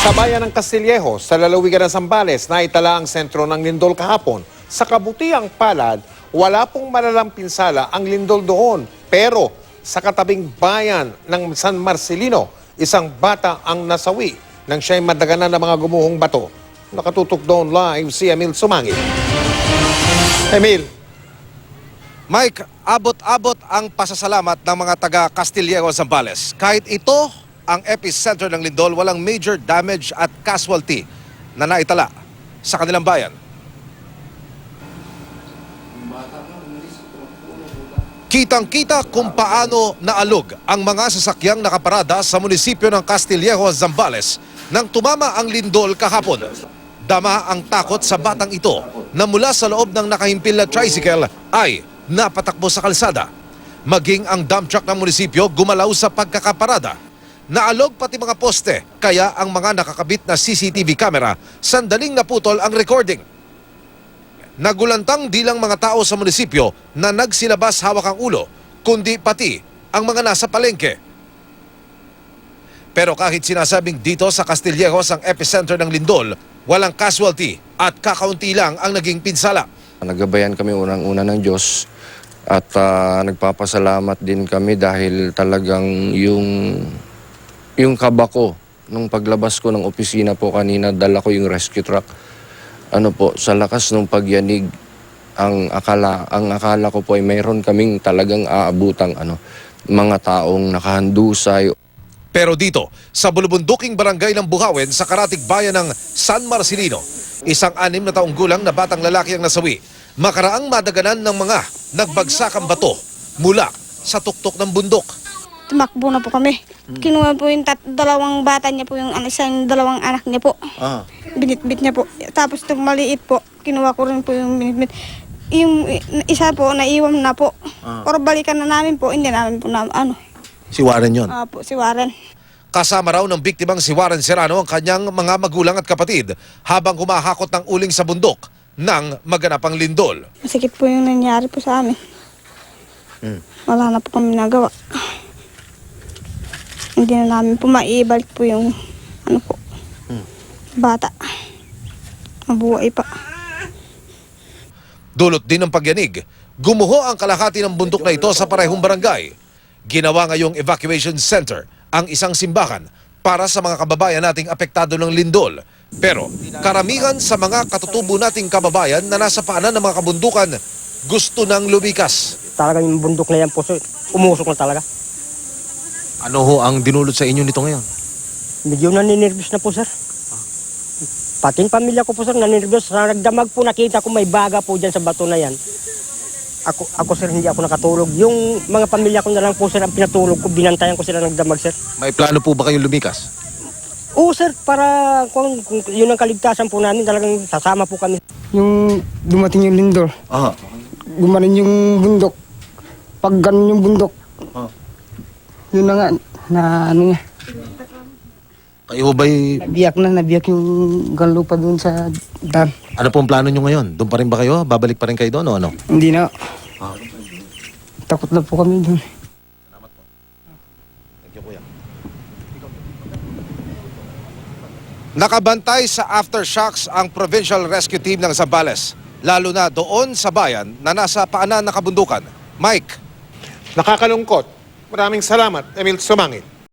Sa bayan ng Castillejo, sa lalawigan ng Zambales, naitala ang sentro ng lindol kahapon. Sa kabutiang palad, wala pong malalang pinsala ang lindol doon. Pero sa katabing bayan ng San Marcelino, isang bata ang nasawi nang siya'y madaganan ng mga gumuhong bato. Nakatutok doon live si Emil Sumangit. Emil. Mike, abot-abot ang pasasalamat ng mga taga Castillejo, Zambales. Kahit ito ang epicenter ng lindol, walang major damage at casualty na naitala sa kanilang bayan. Kitang-kita kung paano naalog ang mga sasakyang nakaparada sa munisipyo ng Castillejo, Zambales nang tumama ang lindol kahapon. Dama ang takot sa batang ito na mula sa loob ng nakahimpil na tricycle ay napatakbo sa kalsada. Maging ang dump truck ng munisipyo gumalaw sa pagkakaparada. Naalog pati mga poste, kaya ang mga nakakabit na CCTV camera sandaling naputol ang recording. Nagulantang di lang mga tao sa munisipyo na nagsilabas hawak ang ulo, kundi pati ang mga nasa palengke. Pero kahit sinasabing dito sa Castillejo ang epicenter ng lindol, walang casualty at kakaunti lang ang naging pinsala. Nagabayan kami unang-una ng Diyos at nagpapasalamat din kami dahil talagang yung kaba ko nung paglabas ko ng opisina po kanina, dala ko yung rescue truck. Sa lakas ng pagyanig, ang akala ko po ay mayroon kaming talagang aabutang mga taong nakahandusay. Pero dito, sa bulubunduking barangay ng Buhawen sa karatig bayan ng San Marcelino, isang 6 na taong gulang na batang lalaki ang nasawi. Makaraang madaganan ng mga nagbagsakang bato mula sa tuktok ng bundok. Tumakbo na po kami. Kinuha po yung dalawang bata niya po, yung isang dalawang anak niya po. Binitbit niya po. Tapos itong maliit po, kinuha ko rin po yung binitbit. Yung isa po, naiwan na po. Pero balikan na namin po, hindi namin po na Si Warren yun. po, si Warren. Kasama raw ng biktimang si Warren Serrano ang kanyang mga magulang at kapatid habang humahakot ng uling sa bundok ng maganapang lindol. Masakit po yung nangyari po sa amin. Wala na po kami nagawa. Hindi na namin po maibalik po yung bata. Mabuhay pa. Dulot din ng pagyanig, gumuho ang kalahati ng bundok na ito sa parehong barangay. Ginawa ngayong evacuation center ang isang simbahan para sa mga kababayan nating apektado ng lindol. Pero karamihan sa mga katutubo nating kababayan na nasa paanan ng mga kabundukan gusto nang lumikas. Talagang yung bundok na yan po, umusok na talaga. Ano ho ang dinulot sa inyo nito ngayon? Medyo naninirvous na po, sir. Pati yung pamilya ko po, sir, naninirvous. Nagdamag po, nakita ko may baga po dyan sa bato na yan. Ako sir, hindi ako nakatulog. Yung mga pamilya ko na lang po, sir, ang pinatulog ko, binantayan ko sila nagdamag, sir. May plano po ba kayong lumikas? Oo, sir, para kung yun ang kaligtasan po namin, talagang sasama po kami. Yung dumating yung lindol, gumanin yung bundok. Pag ganun yung bundok, yun na nga, niya. Kayo ba'y... Nabiyak yung galupa doon sa dam. Ano pong plano nyo ngayon? Doon pa rin ba kayo? Babalik pa rin kayo doon o ano? Hindi na. Takot na po kami doon. Nakabantay sa aftershocks ang Provincial Rescue Team ng Zambales, lalo na doon sa bayan na nasa paanan ng kabundukan. Mike. Nakakalungkot. Maraming salamat, Emil Sumangit.